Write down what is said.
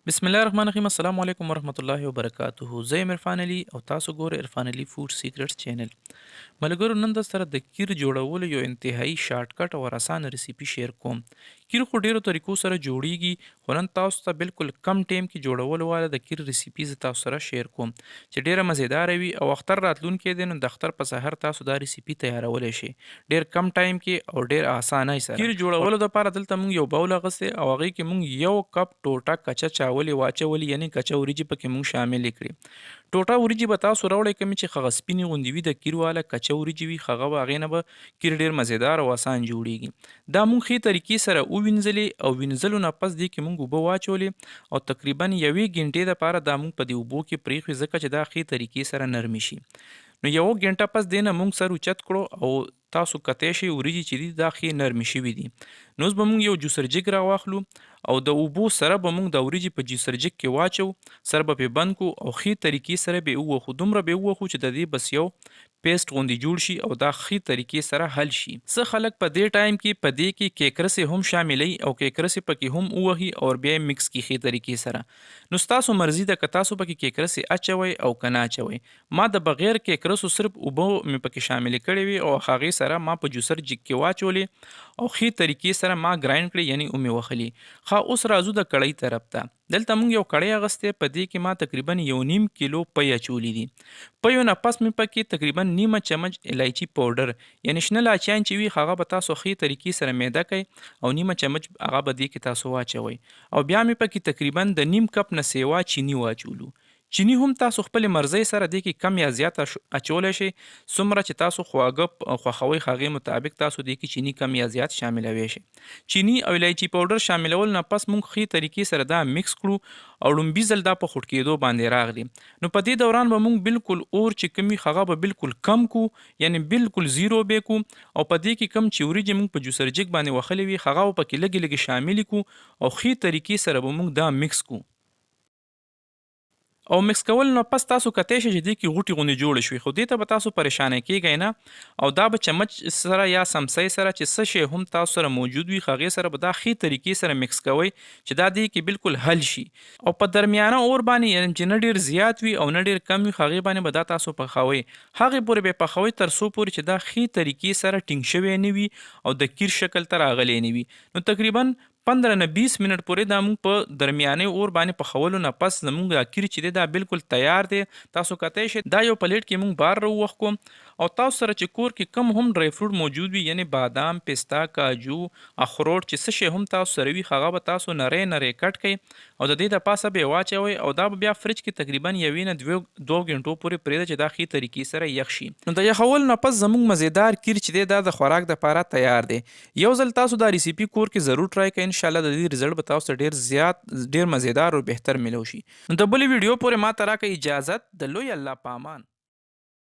بسم الله الرحمن الرحیم. السلام علیکم ورحمۃ اللہ وبرکاتہ. زه یم عرفان علي او تاسو ګورئ عرفان علي فوډ سیکرټس چینل. ملګرو، نن در سره د کیر جوړولو یو انتهایی شارټ کټ او اسانه ریسیپي شیر کوم. کیر خو ډیرو طریقو سره جوړیږي، خو نن تاسو ته بالکل کم ټایم کې جوړولو والا د کیر ریسیپي زه تاسو سره شیر کوم چې ډیره مزیدار وي او اختر راتلونکی دی، نو د اختر په سحر تاسو دا ریسیپي تیارولی شئ ډیر کم ټایم کې او ډیر اسانۍ سره. کیر جوړولو لپاره دلته موږ یو باول اغوستی او هغې کې موږ یو کپ ټوټه کچه چاولې واچولې، یعنې کچه وریجې پکې موږ شاملې کړې. ټوټه وریجې به تاسو راوړئ کومې چې هغه سپینې غوندې وي، د کیر والا کچه وریجې وي، هغه به هغې نه به کیر ډېر مزیدار او اسان جوړیږي. دا موږ ښې طریقې سره ووینځلې او وینځلو نه پس دې کې موږ اوبه واچولې او تقریبا یوې ګنټې دپاره دا موږ په دې اوبو کې پرېښوي، ځکه چې دا ښې طریقې سره نرمې شي. نو یوه ګنټه پس دې نه موږ سر اوچت کړو او تاسو کتی شئ وریجې چې دي دا ښې نرمې شوي دي. نو اوس به موږ یو جوسر جګ راواخلو او د اوبو سره به موږ دا وریجې په جوسر جګ کې واچو، سر به پرې بند کړو او ښې طریقې سره به یې ووهو. دومره به یې ووهو چې د دې بس یو پیسټ غوندې جوړ شي او دا ښې طریقې سره حل شي. څه خلک په دې ټایم کې په دې کې کیکرسې هم شاملوي او کیکرسې پکې هم ووهي او بیا یې مکس کړي ښې طریقې سره. نو ستاسو مرضي ده که تاسو پکې کیکرسې اچوئ او که نه اچوئ. ما د بغیر کیکرسو صرف اوبه مې پکې شاملې کړې وي او هغې سره ما په جوسر جګ کې واچولې او ښې طریقې سره ما ګرایند کړې، یعنې ومې وښلې. ښه، اوس راځو د کړۍ طرف ته. دلته موږ یو کړۍ اغوستی، په دې کې ما تقریبا 1.5 کیلو پی اچولي دي. پیو نه پس مې پکې تقریبا نیمه چمچ الایچي پاوډر، یعنې شنه لاچیان چې وي هغه به تاسو ښې طریقې سره میده کړئ او نیمه چمچ هغه به دې کې تاسو واچوئ او بیا مې پکې تقریبا د نیم کپ نه سیوا چینی واچولو. چینی هم تاسو خپل مرضۍ سره دې کې کم یا زیات اچولی شئ، څومره چې تاسو خواږه خوښوئ هغې مطابق تاسو دې کې چینی کم یا زیات شاملوی شئ. چینی او الایچي پاوډر شاملول نه پس موږ ښې طریقې سره دا مکس کړو او لومبي ځل دا په خوټ کېدو باندې راغلي. نو په دې دوران به موږ بالکل اور چې کوم وي هغه به بالکل کم کړو، یعنې بالکل زیرو به یې کړو او په دې کې کم چې وریجې موږ په جوسر جګ باندې وښلې وي هغه به پکې لږې لږې شاملې کړو او ښې طریقې سره به موږ دا مکس کړو. او مکس کول نه پس تاسو کتی شئ چې دې کې غوټې غوندې جوړې شوي، خو دې ته به تاسو پریشانه کیږئ نه او دا به چمچ سره یا سمڅۍ سره چې څه شی هم تاسو سره موجود وي هغې سره به دا ښې طریقې سره مکس کوئ چې دا دې کې بالکل حل شي. او په درمیانه اور باندې، یعنې چې نه ډېر زیات وي او نه ډېر کم وي، هغې باندې به دا تاسو پخوئ. هغې پورې به یې پخوئ تر څو پورې چې دا ښې طریقې سره ټینګ شوی نه وي او د کیر شکل ته راغلی نه وي. نو تقریبا 15 نه 20 منټ پورې دا موږ په درمیانه اور باندې پخولو نه پس زموږ دا کیر چې دی دا بالکل تیار دی. تاسو کتی شئ دا یو پلیټ کې موږ بار راووخ کړو او تاسو سره چې کور کې کم هم ډرای فروټ موجود وي، یعنې بادام، پستا، کاجو، اخروټ چې څه شی هم تاسو سره وي هغه به تاسو نری نری کټ کړئ او د دې د پاسه به یې واچوئ او دا به بیا فریج کې تقریبا 1 نه 2 غنټو پورې پرېږده چې دا ښې طریقې سره یخ شي. نو د یخولو نه پس زموږ مزیدار کیر چې دی دا د خوراک دپاره تیار دی. یو ځل تاسو دا ریسیپي کور کې ضرور ټرای کړئ، انشاءالله د دې رزلټ به تاسو ته ډېر مزیدار او بهتر ملو شي. نو د بلې ویډیو پورې ما ته راکړئ اجازت. د لوی الله په امان.